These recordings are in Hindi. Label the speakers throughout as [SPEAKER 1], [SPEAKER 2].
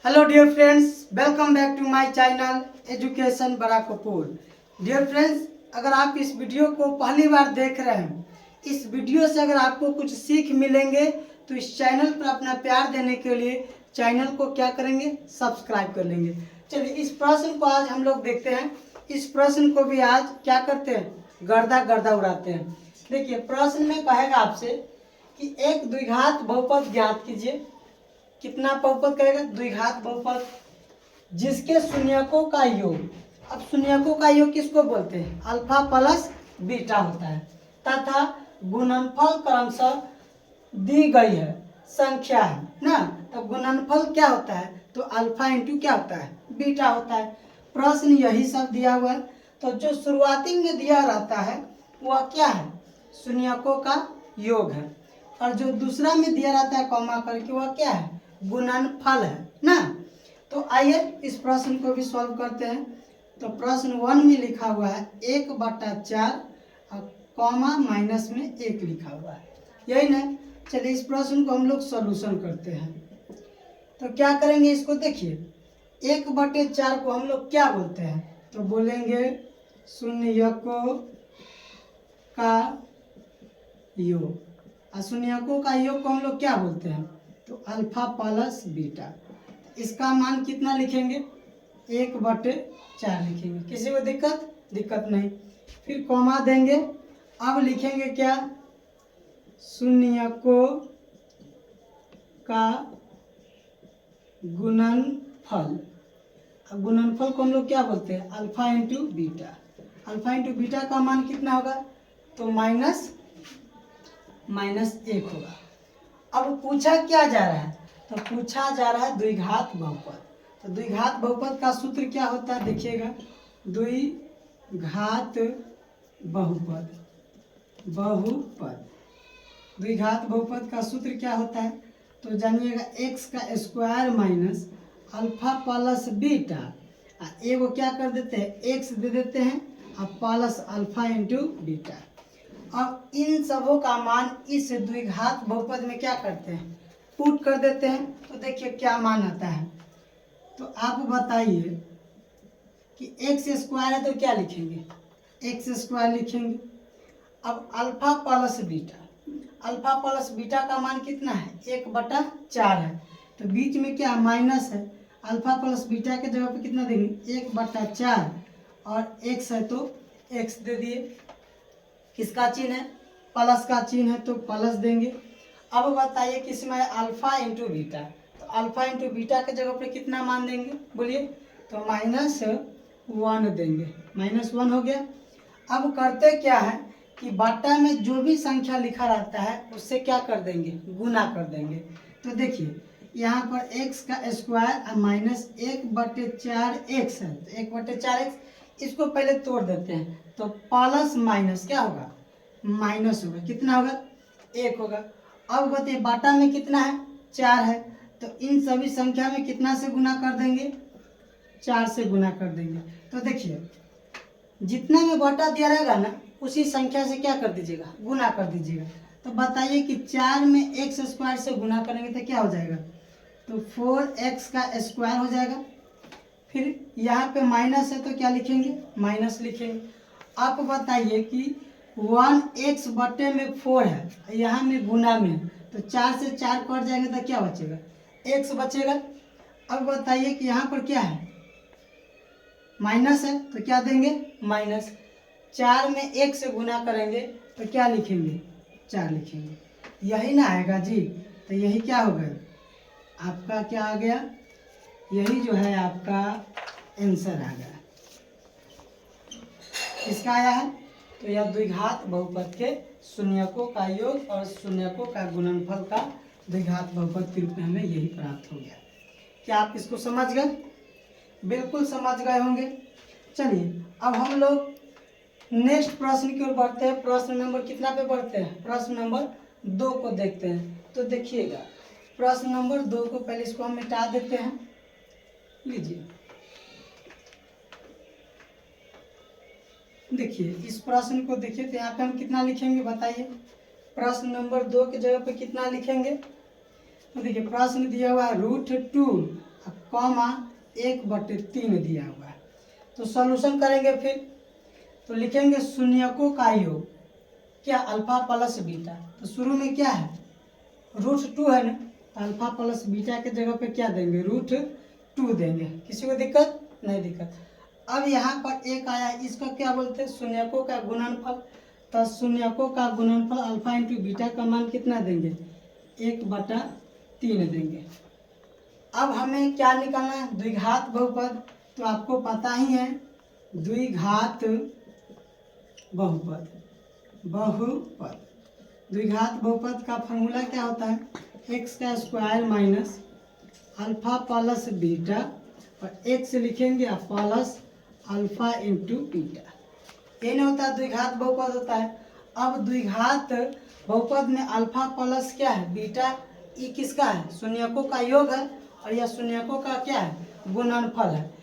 [SPEAKER 1] Hello dear friends, welcome back to my channel education बड़ा कपूर। डियर फ्रेंड्स, अगर आप इस वीडियो को पहली बार देख रहे हैं, इस वीडियो से अगर आपको कुछ सीख मिलेंगे तो इस चैनल पर अपना प्यार देने के लिए चैनल को क्या करेंगे, सब्सक्राइब कर लेंगे। चलिए इस प्रश्न को आज हम लोग देखते हैं। इस प्रश्न को भी आज क्या करते हैं, गर्दा गर्दा उड़ाते हैं। देखिए प्रश्न में कहेगा आपसे कि एक द्विघात बहुपद ज्ञात कीजिए। कितना बहुपद कहेगा, द्विघात बहुपद जिसके शून्यकों का योग। अब शून्यकों का योग किसको बोलते हैं, अल्फा प्लस बीटा होता है तथा गुणनफल क्रमशः दी गई है संख्या है ना। तो गुणनफल क्या होता है, तो अल्फा इंटू क्या होता है, बीटा होता है। प्रश्न यही सब दिया हुआ है। तो जो शुरुआती में दिया रहता है वह क्या है, शून्यकों का योग है, और जो दूसरा में दिया रहता है कॉमा करके वह क्या है, गुणनफल है ना। तो आइए इस प्रश्न को भी सॉल्व करते हैं। तो प्रश्न 1 में लिखा हुआ है 1/4 और कॉमा माइनस में 1 लिखा हुआ है, यही ना। चलिए इस प्रश्न को हम लोग सॉल्यूशन करते हैं। तो क्या करेंगे, इसको देखिए 1/4 को हम लोग क्या बोलते हैं, तो बोलेंगे शून्यकों का योग। और शून्यकों का योग को हम लोग क्या बोलते हैं, तो अल्फा प्लस बीटा। इसका मान कितना लिखेंगे, 1/4 लिखेंगे। किसी को दिक्कत नहीं। फिर कॉमा देंगे। अब लिखेंगे क्या, शून्यकों का गुणनफल। अब गुणनफल को हम लोग क्या बोलते हैं, alpha into beta. Alpha into beta का मान कितना होगा, तो माइनस 1 होगा। अब पूछा क्या जा रहा है, तो पूछा जा रहा है द्विघात बहुपद। तो द्विघात बहुपद का सूत्र क्या होता है, देखिएगा, द्विघात बहुपद द्विघात बहुपद का सूत्र क्या होता है, तो जानिएगा x का square minus alpha plus beta. एगो क्या कर देते हैं, x दे देते हैं और प्लस अल्फा इंटू बीटा। अब इन सबों का मान इस द्विघात बहुपद में क्या करते हैं, पुट कर देते हैं। तो देखिए क्या मान आता है। तो आप बताइए कि एक्स स्क्वायर है तो क्या लिखेंगे, एक्स स्क्वायर लिखेंगे। अब अल्फा प्लस बीटा का मान कितना है, 1/4 है। तो बीच में क्या माइनस है, अल्फा प्लस बीटा के जगह पे कितना देंगे, 1/4, और एक्स है तो एक्स दे दिए। किसका चिन्ह है, प्लस का चिन्ह है तो प्लस देंगे। अब बताइए कि इसमें अल्फा इंटू बीटा, तो अल्फा इंटू बीटा के जगह पे कितना मान देंगे, बोलिए, तो -1 देंगे। -1 हो गया। अब करते क्या है कि बाटा में जो भी संख्या लिखा रहता है उससे क्या कर देंगे, गुना कर देंगे। तो देखिए यहाँ पर x का स्क्वायर और माइनस 1/4x है, तो 1/4x इसको पहले तोड़ देते हैं। तो प्लस माइनस क्या होगा, माइनस होगा। कितना होगा, 1 होगा। अब बताइए बाटा में कितना है, 4 है। तो इन सभी संख्या में कितना से गुना कर देंगे, 4 से गुना कर देंगे। तो देखिए जितना में बाटा दिया रहेगा ना उसी संख्या से क्या कर दीजिएगा, गुना कर दीजिएगा। तो बताइए कि 4 में एक्स स्क्वायर से गुना करेंगे तो क्या हो जाएगा, तो 4x का स्क्वायर हो जाएगा। फिर यहाँ पे माइनस है तो क्या लिखेंगे, माइनस लिखेंगे। आप बताइए कि 1x/4 है, यहाँ में गुना में है, तो 4 से 4 कट जाएंगे तो क्या बचेगा, x बचेगा। अब बताइए कि यहाँ पर क्या है, माइनस है तो क्या देंगे, माइनस। 4 में 1 से गुना करेंगे तो क्या लिखेंगे, 4 लिखेंगे। यही ना आएगा जी। तो यही क्या हो गया, आपका क्या आ गया, यही जो है आपका आंसर आ गया। किसका आया है, तो यह द्विघात बहुपद के शून्यकों का योग और शून्यकों का गुणनफल का द्विघात बहुपद के रूप में हमें यही प्राप्त हो गया। क्या आप इसको समझ गए, बिल्कुल समझ गए होंगे। चलिए अब हम लोग नेक्स्ट प्रश्न की ओर बढ़ते हैं। प्रश्न नंबर कितना पे बढ़ते हैं, प्रश्न नंबर 2 को देखते हैं। तो देखिएगा प्रश्न नंबर 2 को पहले इसको हम मिटा देते हैं, लीजिए। देखिए इस प्रश्न को देखिए, तो यहाँ पे हम कितना लिखेंगे बताइए, प्रश्न नंबर 2 की जगह पे कितना लिखेंगे। तो देखिए प्रश्न दिया हुआ है √2 कॉमा 1/3 दिया हुआ है। तो सॉल्यूशन करेंगे फिर, तो लिखेंगे शून्यकों का योग क्या अल्फा प्लस बीटा। तो शुरू में क्या है √2 है ना, तो अल्फा प्लस बीटा के जगह पे क्या देंगे √2 देंगे। किसी को दिक्कत नहीं दिक्कत। अब यहाँ पर एक आया, इसका क्या बोलते हैं शून्यकों का गुणनफल। तो शून्यकों का गुणनफल अल्फा इंटू बीटा का मान कितना देंगे 1/3 देंगे। अब हमें क्या निकालना है द्विघात बहुपद। तो आपको पता ही है द्विघात बहुपद द्विघात बहुपद का फॉर्मूला क्या होता है x² minus alpha plus beta और x लिखेंगे प्लस अल्फा इंटू बीटा। ये नहीं होता द्विघात बहुपद होता है। अब द्विघात बहुपद में अल्फा प्लस क्या है बीटा, ये किसका है शून्यकों का योग है और यह शून्यकों का क्या है गुणनफल है।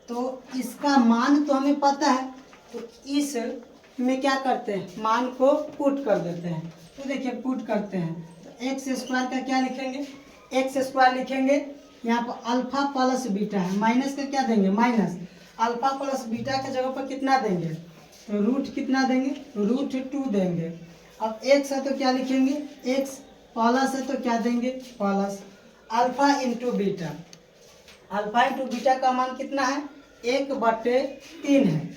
[SPEAKER 1] तो इसका मान तो हमें पता है, तो इस में क्या करते हैं मान को पुट कर देते हैं। तो देखिए पुट करते हैं तो x² का क्या लिखेंगे x² लिखेंगे, यहाँ पर अल्फा प्लस बीटा है, माइनस का क्या देंगे माइनस अल्फा प्लस बीटा के जगह पर कितना देंगे तो रूट कितना देंगे √2 देंगे। अब x है तो क्या लिखेंगे x, प्लस है तो क्या देंगे plus alpha into beta. Alpha into beta का मान कितना है 1/3 है,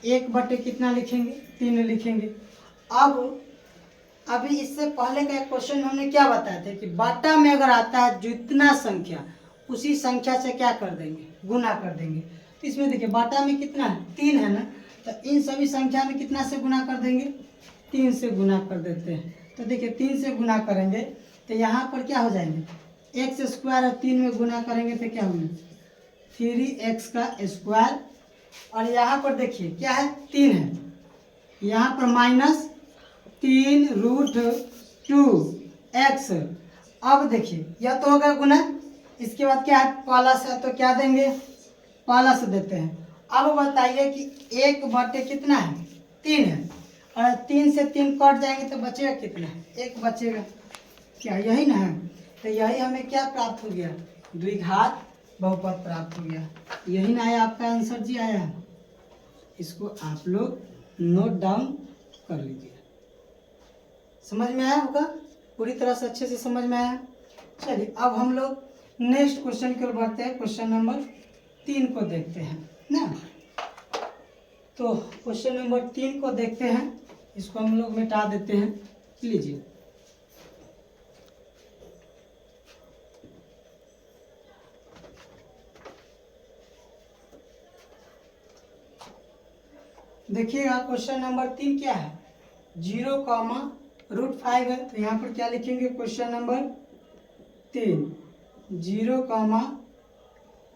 [SPEAKER 1] 1 कितना लिखेंगे 3 लिखेंगे। अब अभी इससे पहले का एक क्वेश्चन हमने क्या बताया था कि बाटा में अगर आता है जितना संख्या उसी संख्या से क्या कर देंगे गुना कर देंगे। तो इसमें देखिए बाटा में कितना है 3 है ना, तो इन सभी संख्या में कितना से गुना कर देंगे 3 से गुना कर देते हैं। तो देखिए 3 से गुना करेंगे तो यहाँ पर क्या हो जाएंगे x² और 3 में गुना करेंगे तो क्या होंगे 3x² और यहाँ पर देखिए क्या है 3 है, यहाँ पर -3 √2x। अब देखिए यह तो होगा गुना, इसके बाद क्या है प्लस है तो क्या देंगे प्लस देते हैं। अब बताइए कि 1 कितना है 3 है और 3 से 3 कट जाएंगे तो बचेगा कितना 1 बचेगा, क्या यही ना है। तो यही हमें क्या प्राप्त हो गया द्विघात बहुपद प्राप्त हो गया। यही ना आया आपका आंसर जी आया है, इसको आप लोग नोट डाउन कर लीजिए। समझ में आया होगा पूरी तरह से अच्छे से समझ में आया। चलिए अब हम लोग नेक्स्ट क्वेश्चन की ओर बढ़ते हैं, क्वेश्चन नंबर 3 को देखते हैं ना। तो क्वेश्चन नंबर 3 को देखते हैं, इसको हम लोग मिटा देते हैं। लीजिए देखिएगा क्वेश्चन नंबर 3 क्या है 0, √5 है। तो यहाँ पर क्या लिखेंगे क्वेश्चन नंबर 3 0,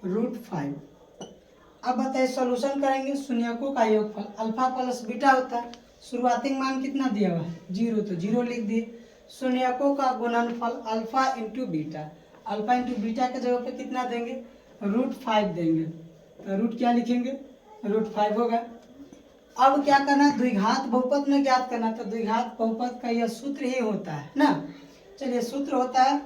[SPEAKER 1] √5। अब बताइए सॉल्यूशन करेंगे शून्यकों का योगफल अल्फा प्लस बीटा होता है, शुरुआती मान कितना दिया हुआ है 0, तो 0 लिख दिए। शून्यकों का गुणनफल alpha into beta, alpha into beta के जगह पे कितना देंगे √5 देंगे। तो रूट क्या लिखेंगे √5 होगा। अब क्या करना द्विघात बहुपद में ज्ञात करना, तो द्विघात बहुपद का यह सूत्र ही होता है ना। चलिए सूत्र होता है।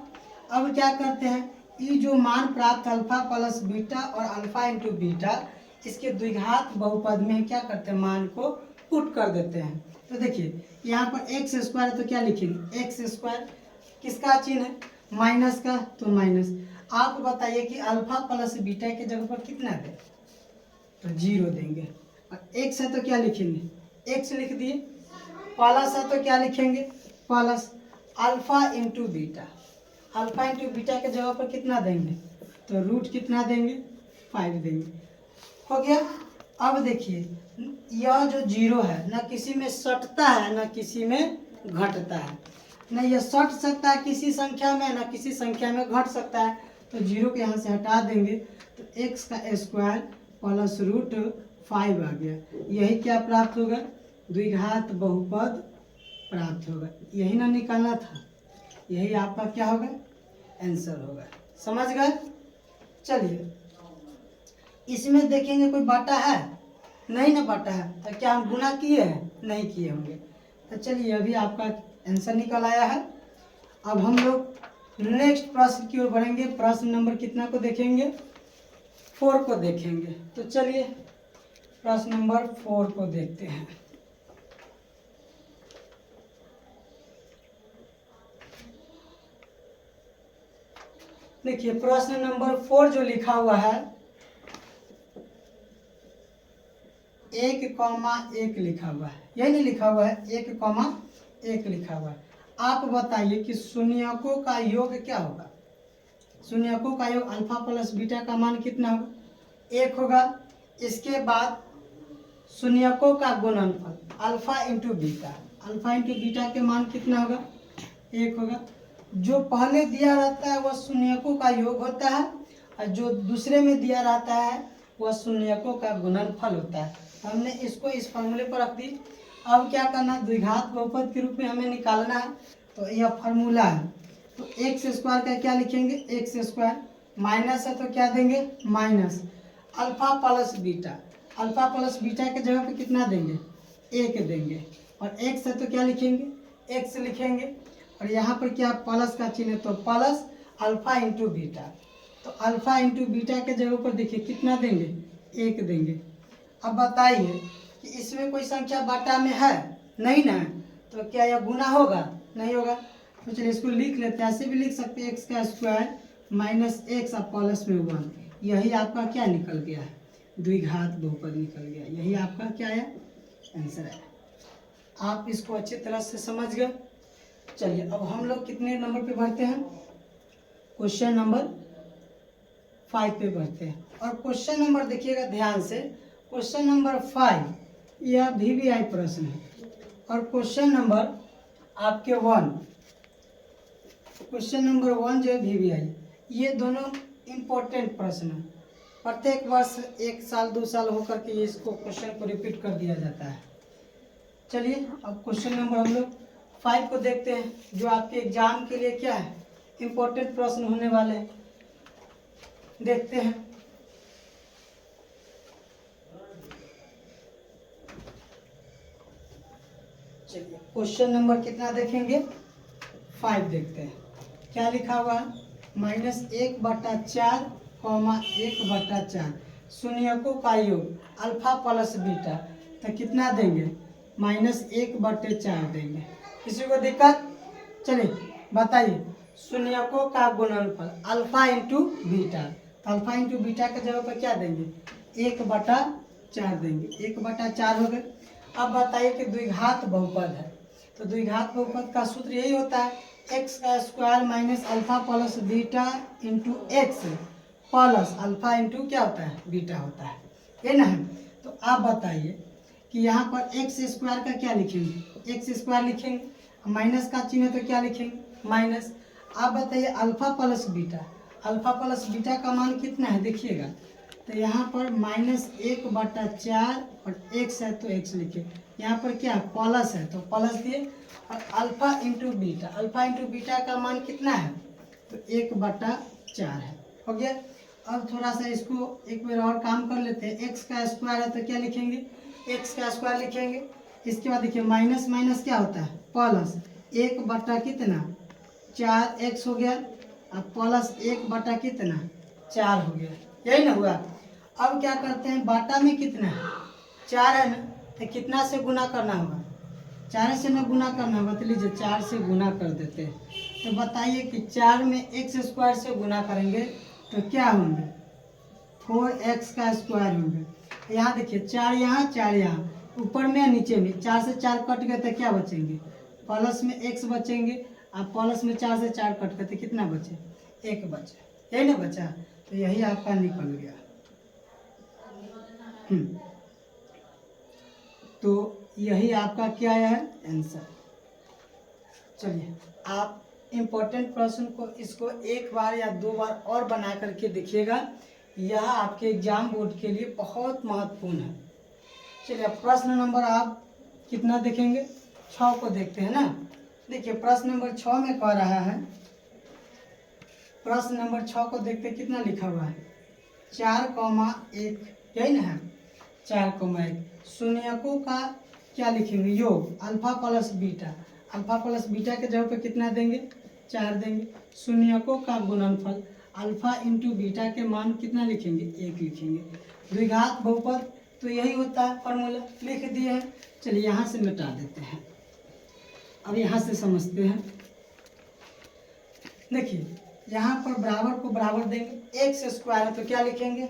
[SPEAKER 1] अब क्या करते हैं ये जो मान प्राप्त अल्फा प्लस बीटा और अल्फा इंटू बीटा इसके द्विघात बहुपद में क्या करते हैं मान को पुट कर देते हैं। तो देखिए यहाँ पर x² है तो क्या लिखेंगे x² किसका चिन्ह है माइनस का, तो माइनस। आप बताइए कि अल्फा प्लस बीटा के जगह पर कितना दें तो 0 देंगे। और x है तो क्या लिखेंगे x लिख दिए, प्लस है तो क्या लिखेंगे plus alpha into beta, alpha into beta के जगह पर कितना देंगे तो रूट कितना देंगे 5 देंगे। हो गया। अब देखिए यह जो 0 है ना किसी में सटता है ना किसी में घटता है, ना यह सट सकता है किसी संख्या में ना किसी संख्या में घट सकता है। तो 0 को यहाँ से हटा देंगे तो x² प्लस √5 आ गया। यही क्या प्राप्त होगा द्विघात बहुपद प्राप्त होगा। यही ना निकालना था, यही आपका क्या होगा आंसर होगा। समझ गए। चलिए इसमें देखेंगे कोई बाटा है नहीं ना बाटा है, तो क्या हम गुना किए हैं नहीं किए होंगे। तो चलिए अभी आपका आंसर निकल आया है। अब हम लोग नेक्स्ट प्रश्न की ओर बढ़ेंगे। प्रश्न नंबर कितना को देखेंगे? 4 को देखेंगे। तो चलिए प्रश्न नंबर 4 को देखते हैं। देखिए प्रश्न नंबर 4 जो लिखा हुआ है 1,1 लिखा हुआ है, यही नहीं लिखा हुआ है 1,1 लिखा हुआ है। आप बताइए कि शून्यकों का योग क्या होगा? शून्यकों का योग अल्फा प्लस बीटा का मान कितना होगा? 1 होगा। इसके बाद शून्यकों का गुणनफल alpha into beta, alpha into beta के मान कितना होगा? 1 होगा। जो पहले दिया रहता है वह शून्यकों का योग होता है और जो दूसरे में दिया रहता है वह शून्यकों का गुणनफल होता है। हमने इसको इस फॉर्मूले पर रख दी। अब क्या करना है? द्विघात बहुपद के रूप में हमें निकालना है। तो यह फार्मूला है। तो एक्स स्क्वायर का क्या लिखेंगे? X square. माइनस है तो क्या देंगे? Minus alpha plus beta, alpha plus beta के जगह पे कितना देंगे? 1 देंगे। और एक्स है तो क्या लिखेंगे? एक्स लिखेंगे। और यहाँ पर क्या प्लस का चिन्ह है तो प्लस अल्फा इंटू बीटा। तो अल्फा इंटू बीटा के जगह पर देखिए कितना देंगे? 1 देंगे। अब बताइए कि इसमें कोई संख्या बाटा में है? नहीं ना, तो क्या यह गुना होगा? नहीं होगा। तो चलिए इसको लिख लेते हैं। ऐसे भी लिख सकते हैं एक्स का स्क्वायर माइनस एक्स और प्लस में 1। यही आपका क्या निकल गया है? द्विघात बहुपद निकल गया। यही आपका क्या है? आंसर है। आप इसको अच्छी तरह से समझ गए। चलिए अब हम लोग कितने नंबर पे बढ़ते हैं? क्वेश्चन नंबर 5 पे बढ़ते हैं। और क्वेश्चन नंबर देखिएगा ध्यान से, क्वेश्चन नंबर 5 यह VVI प्रश्न है। और क्वेश्चन नंबर आपके 1, क्वेश्चन नंबर 1 जो है VVI, ये दोनों इम्पोर्टेंट प्रश्न है। प्रत्येक वर्ष 1 साल 2 साल होकर के इसको क्वेश्चन को रिपीट कर दिया जाता है। चलिए अब क्वेश्चन नंबर हम लोग 5 को देखते हैं, जो आपके एग्जाम के लिए क्या है? इम्पोर्टेंट प्रश्न होने वाले हैं। देखते हैं। चलिए क्वेश्चन नंबर कितना देखेंगे? 5 देखते हैं। क्या लिखा हुआ है? -1/4, 1/4 शून्यकों का योग अल्फा प्लस बीटा। तो कितना देंगे? -1/4 देंगे। किसी को दिक्कत? चलिए बताइए। शून्यकों का गुणनफल अल्फा इंटू बीटा, तो अल्फा इंटू बीटा के जगह पर क्या देंगे? 1/4 देंगे। 1/4 हो गए। अब बताइए कि द्विघात बहुपद है, तो द्विघात बहुपद का सूत्र यही होता है एक्स का square minus alpha plus beta into x plus alpha into क्या होता है? बीटा होता है, ये ना है। तो आप बताइए कि यहाँ पर एक्स स्क्वायर का क्या लिखेंगे? एक्स स्क्वायर लिखेंगे। माइनस का चिन्ह है तो क्या लिखेंगे? माइनस। आप बताइए alpha plus beta, alpha plus beta का मान कितना है? देखिएगा तो यहाँ पर -1/4 और एक्स है तो एक्स लिखे। यहाँ पर क्या प्लस है तो प्लस दिए। और alpha into beta, alpha into beta का मान कितना है? तो 1/4 है। हो गया। अब थोड़ा सा इसको एक बार और काम कर लेते हैं। एक्स का स्क्वायर है तो क्या लिखेंगे? एक्स का स्क्वायर लिखेंगे। इसके बाद देखिए माइनस माइनस क्या होता है? प्लस 1/4 हो गया। अब प्लस 1/4 हो गया। यही ना हुआ। अब क्या करते हैं? बाटा में कितना है? 4 है ना, तो कितना से गुना करना होगा? 4 से ना गुना करना होगा। तो लीजिए 4 से गुना कर देते हैं। तो बताइए कि 4 में एक्स स्क्वायर से गुना करेंगे तो क्या होंगे? 4x का स्क्वायर होंगे। यहाँ देखिए 4 यहाँ 4 यहाँ, ऊपर में नीचे में 4 से 4 कट गए तो क्या बचेंगे? प्लस में x बचेंगे। अब प्लस में 4 से 4 कट गए तो कितना बचे? 1 बचे। यही ना बचा। तो यही आपका निकल गया। तो यही आपका क्या है? आंसर। चलिए आप इम्पोर्टेंट प्रश्न को इसको 1 बार या 2 बार और बना करके देखिएगा। यह आपके एग्जाम बोर्ड के लिए बहुत महत्वपूर्ण है। चलिए अब प्रश्न नंबर आप कितना देखेंगे? 6 को देखते हैं ना। देखिए प्रश्न नंबर 6 में कह रहा है, प्रश्न नंबर 6 को देखते कितना लिखा हुआ है? 4,1, यही ना है? 4,1 शून्यकों का क्या लिखेंगे? योग alpha plus beta, alpha plus beta के जगह पे कितना देंगे? 4 देंगे। शून्यकों का गुणनफल अल्फा इंटू बीटा के मान कितना लिखेंगे, 1 लिखेंगे। द्विघात बहुपद तो यही होता है, फॉर्मूला लिख दिए हैं। चलिए यहाँ से मिटा देते हैं, अब यहाँ से समझते हैं। देखिए यहाँ पर बराबर को बराबर देंगे, एक्स स्क्वायर है तो क्या लिखेंगे,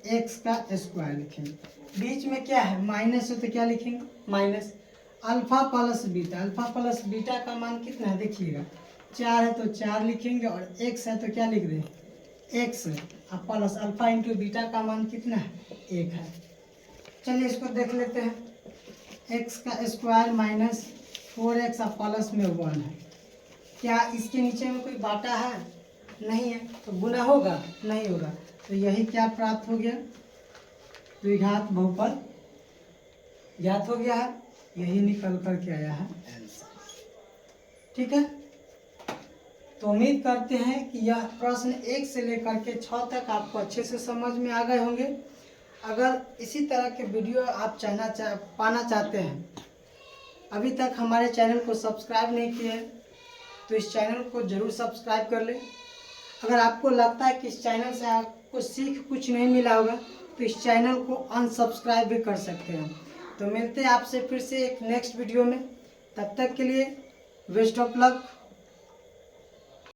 [SPEAKER 1] एक्स का स्क्वायर लिखेंगे। बीच में क्या है, माइनस है तो क्या लिखेंगे, minus. Alpha plus beta, alpha plus beta का मान कितना है देखिएगा, 4 है तो 4 लिखेंगे, और एक्स है तो क्या लिख दें, एक्स अब प्लस अल्फा इंटू बीटा का मान कितना है, 1 है। चलिए इसको देख लेते हैं, एक्स का स्क्वायर माइनस 4x अब प्लस में 1 है। क्या इसके नीचे में कोई बाटा है, नहीं है, तो गुना होगा, नहीं होगा। तो यही क्या प्राप्त हो गया, द्विघात बहुपद ज्ञात हो गया है, यही निकल कर के आया है आंसर। ठीक है, तो उम्मीद करते हैं कि यह प्रश्न 1 से लेकर के 6 तक आपको अच्छे से समझ में आ गए होंगे। अगर इसी तरह के वीडियो आप पाना चाहते हैं, अभी तक हमारे चैनल को सब्सक्राइब नहीं किए हैं तो इस चैनल को ज़रूर सब्सक्राइब कर लें। अगर आपको लगता है कि इस चैनल से आपको सीख कुछ नहीं मिला होगा तो इस चैनल को अनसब्सक्राइब भी कर सकते हैं। तो मिलते हैं आपसे फिर से एक नेक्स्ट वीडियो में, तब तक के लिए बेस्ट ऑफ लक।